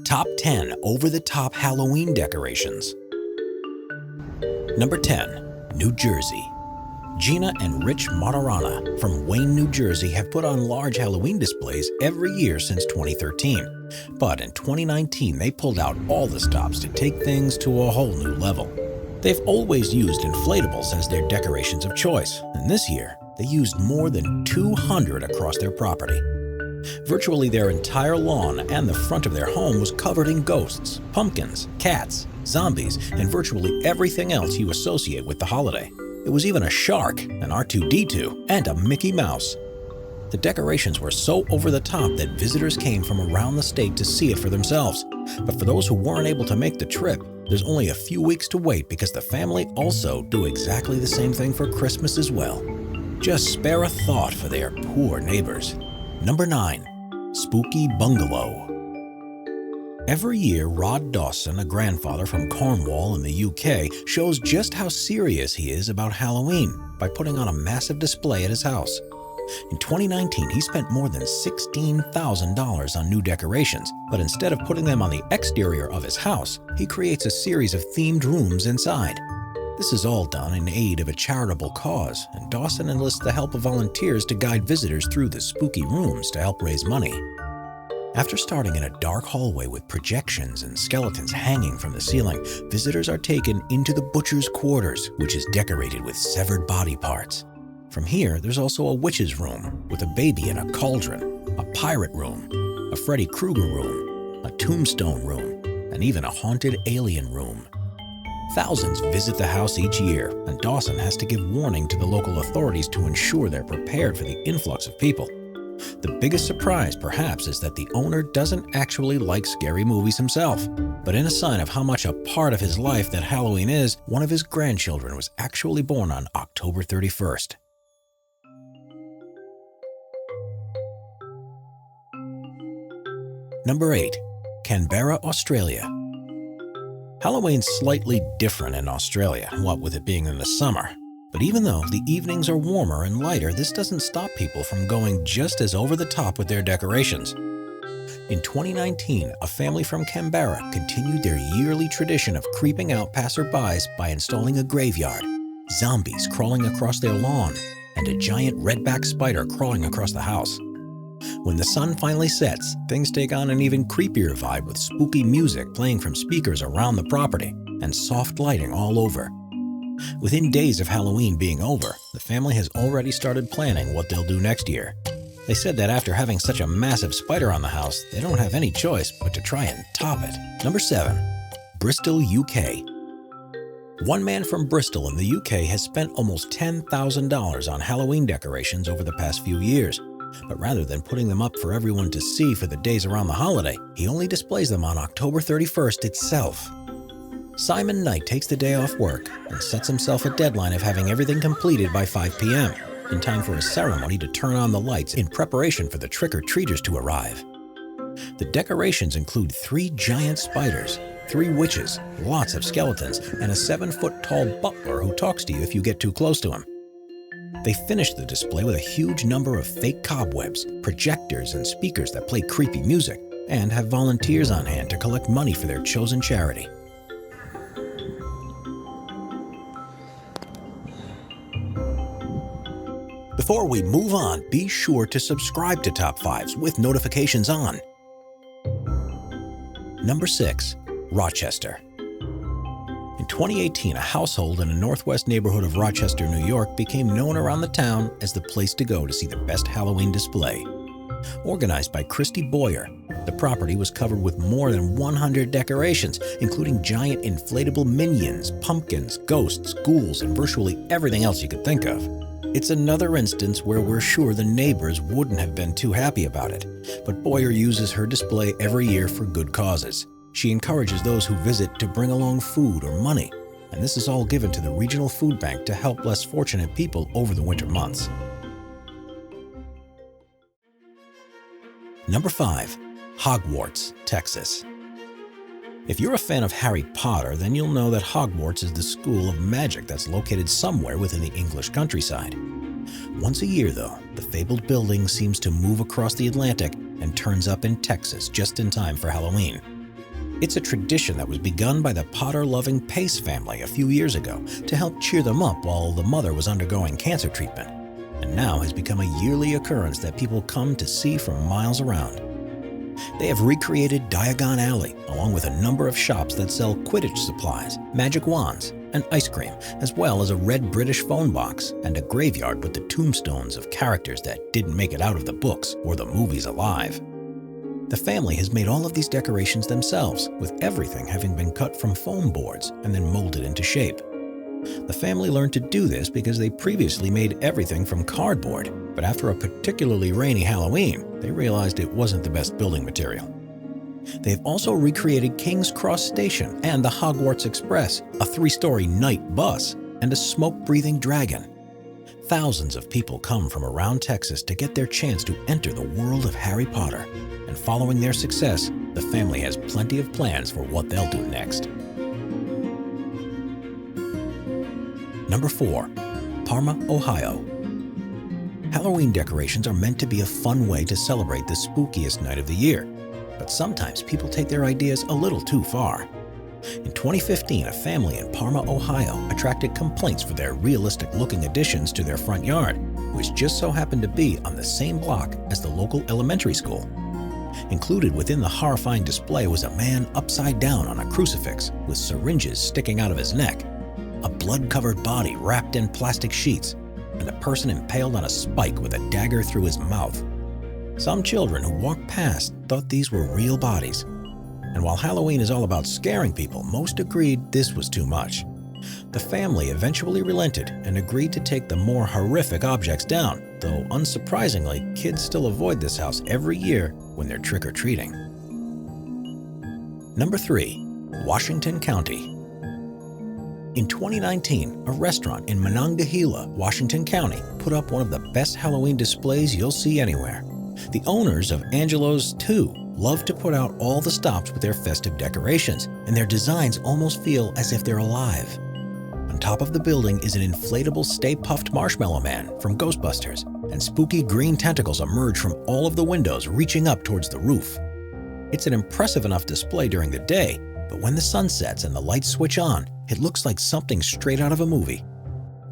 Top 10 over-the-top Halloween decorations. Number 10. New Jersey. Gina and Rich Martorana from Wayne, New Jersey have put on large Halloween displays every year since 2013. But in 2019, they pulled out all the stops to take things to a whole new level. They've always used inflatables as their decorations of choice, and this year, they used more than 200 across their property. Virtually their entire lawn and the front of their home was covered in ghosts, pumpkins, cats, zombies, and virtually everything else you associate with the holiday. There was even a shark, an R2-D2, and a Mickey Mouse. The decorations were so over the top that visitors came from around the state to see it for themselves. But for those who weren't able to make the trip, there's only a few weeks to wait because the family also do exactly the same thing for Christmas as well. Just spare a thought for their poor neighbors. Number 9. Spooky Bungalow. Every year, Rod Dawson, a grandfather from Cornwall in the UK, shows just how serious he is about Halloween by putting on a massive display at his house. In 2019, he spent more than $16,000 on new decorations, but instead of putting them on the exterior of his house, he creates a series of themed rooms inside. This is all done in aid of a charitable cause, and Dawson enlists the help of volunteers to guide visitors through the spooky rooms to help raise money. After starting in a dark hallway with projections and skeletons hanging from the ceiling, visitors are taken into the butcher's quarters, which is decorated with severed body parts. From here, there's also a witch's room with a baby in a cauldron, a pirate room, a Freddy Krueger room, a tombstone room, and even a haunted alien room. Thousands visit the house each year, and Dawson has to give warning to the local authorities to ensure they're prepared for the influx of people. The biggest surprise, perhaps, is that the owner doesn't actually like scary movies himself. But in a sign of how much a part of his life that Halloween is, one of his grandchildren was actually born on October 31st. Number 8. Canberra, Australia. Halloween's slightly different in Australia, what with it being in the summer. But even though the evenings are warmer and lighter, this doesn't stop people from going just as over the top with their decorations. In 2019, a family from Canberra continued their yearly tradition of creeping out passerbys by installing a graveyard, zombies crawling across their lawn, and a giant redback spider crawling across the house. When the sun finally sets, things take on an even creepier vibe with spooky music playing from speakers around the property and soft lighting all over. Within days of Halloween being over, the family has already started planning what they'll do next year. They said that after having such a massive spider on the house, they don't have any choice but to try and top it. Number 7. Bristol, UK. One man from Bristol in the UK has spent almost $10,000 on Halloween decorations over the past few years. But rather than putting them up for everyone to see for the days around the holiday, he only displays them on October 31st itself. Simon Knight takes the day off work and sets himself a deadline of having everything completed by 5 p.m., in time for a ceremony to turn on the lights in preparation for the trick-or-treaters to arrive. The decorations include 3 giant spiders, 3 witches, lots of skeletons, and a 7-foot-tall butler who talks to you if you get too close to him. They finish the display with a huge number of fake cobwebs, projectors, and speakers that play creepy music, and have volunteers on hand to collect money for their chosen charity. Before we move on, be sure to subscribe to Top 5s with notifications on. Number 6. Rochester. In 2018, a household in a northwest neighborhood of Rochester, New York became known around the town as the place to go to see the best Halloween display. Organized by Christy Boyer, the property was covered with more than 100 decorations, including giant inflatable minions, pumpkins, ghosts, ghouls, and virtually everything else you could think of. It's another instance where we're sure the neighbors wouldn't have been too happy about it, but Boyer uses her display every year for good causes. She encourages those who visit to bring along food or money, and this is all given to the regional food bank to help less fortunate people over the winter months. Number 5. Hogwarts, Texas. If you're a fan of Harry Potter, then you'll know that Hogwarts is the school of magic that's located somewhere within the English countryside. Once a year, though, the fabled building seems to move across the Atlantic and turns up in Texas just in time for Halloween. It's a tradition that was begun by the Potter-loving Pace family a few years ago to help cheer them up while the mother was undergoing cancer treatment, and now has become a yearly occurrence that people come to see from miles around. They have recreated Diagon Alley, along with a number of shops that sell Quidditch supplies, magic wands, and ice cream, as well as a red British phone box and a graveyard with the tombstones of characters that didn't make it out of the books or the movies alive. The family has made all of these decorations themselves, with everything having been cut from foam boards and then molded into shape. The family learned to do this because they previously made everything from cardboard, but after a particularly rainy Halloween, they realized it wasn't the best building material. They've also recreated King's Cross Station and the Hogwarts Express, a 3-story night bus, and a smoke-breathing dragon. Thousands of people come from around Texas to get their chance to enter the world of Harry Potter, and following their success, the family has plenty of plans for what they'll do next. Number 4. Parma, Ohio. Halloween decorations are meant to be a fun way to celebrate the spookiest night of the year, but sometimes people take their ideas a little too far. In 2015, a family in Parma, Ohio attracted complaints for their realistic-looking additions to their front yard, which just so happened to be on the same block as the local elementary school. Included within the horrifying display was a man upside down on a crucifix with syringes sticking out of his neck, a blood-covered body wrapped in plastic sheets, and a person impaled on a spike with a dagger through his mouth. Some children who walked past thought these were real bodies. And while Halloween is all about scaring people, most agreed this was too much. The family eventually relented and agreed to take the more horrific objects down, though unsurprisingly, kids still avoid this house every year when they're trick-or-treating. Number 3. Washington County. In 2019, a restaurant in Monongahela, Washington County, put up one of the best Halloween displays you'll see anywhere. The owners of Angelo's 2 love to put out all the stops with their festive decorations, and their designs almost feel as if they're alive. On top of the building is an inflatable Stay Puft Marshmallow Man from Ghostbusters, and spooky green tentacles emerge from all of the windows reaching up towards the roof. It's an impressive enough display during the day, but when the sun sets and the lights switch on, it looks like something straight out of a movie.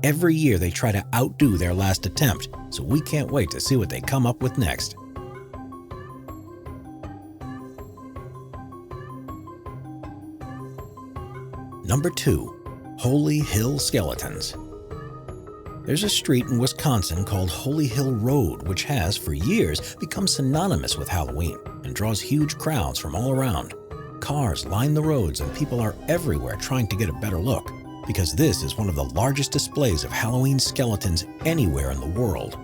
Every year they try to outdo their last attempt, so we can't wait to see what they come up with next. Number 2. Holy Hill Skeletons. There's a street in Wisconsin called Holy Hill Road, which has, for years, become synonymous with Halloween and draws huge crowds from all around. Cars line the roads and people are everywhere trying to get a better look, because this is one of the largest displays of Halloween skeletons anywhere in the world.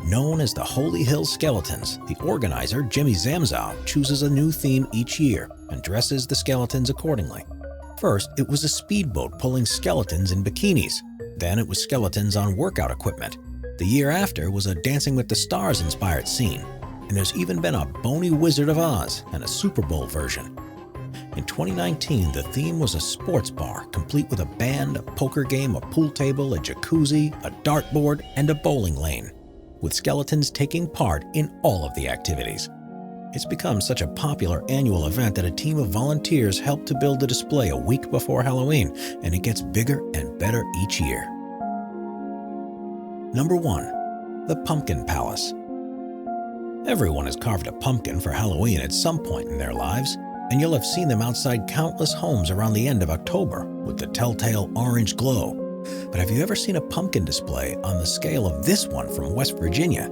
Known as the Holy Hill Skeletons, the organizer, Jimmy Zamzow, chooses a new theme each year and dresses the skeletons accordingly. First, it was a speedboat pulling skeletons in bikinis. Then it was skeletons on workout equipment. The year after was a Dancing with the Stars-inspired scene. And there's even been a Bony Wizard of Oz and a Super Bowl version. In 2019, the theme was a sports bar, complete with a band, a poker game, a pool table, a jacuzzi, a dartboard, and a bowling lane, with skeletons taking part in all of the activities. It's become such a popular annual event that a team of volunteers helped to build the display a week before Halloween, and it gets bigger and better each year. Number 1. The Pumpkin Palace. Everyone has carved a pumpkin for Halloween at some point in their lives, and you'll have seen them outside countless homes around the end of October with the telltale orange glow. But have you ever seen a pumpkin display on the scale of this one from West Virginia?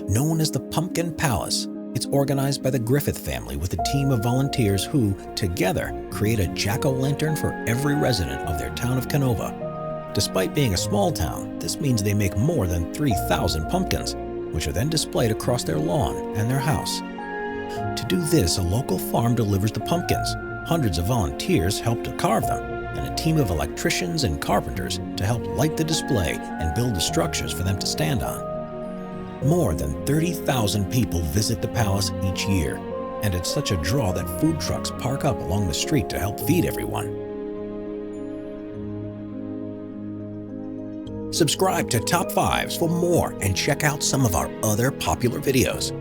Known as the Pumpkin Palace, it's organized by the Griffith family with a team of volunteers who, together, create a jack-o'-lantern for every resident of their town of Canova. Despite being a small town, this means they make more than 3,000 pumpkins, which are then displayed across their lawn and their house. To do this, a local farm delivers the pumpkins. Hundreds of volunteers help to carve them, and a team of electricians and carpenters to help light the display and build the structures for them to stand on. More than 30,000 people visit the palace each year, and it's such a draw that food trucks park up along the street to help feed everyone. Subscribe to Top 5s for more and check out some of our other popular videos.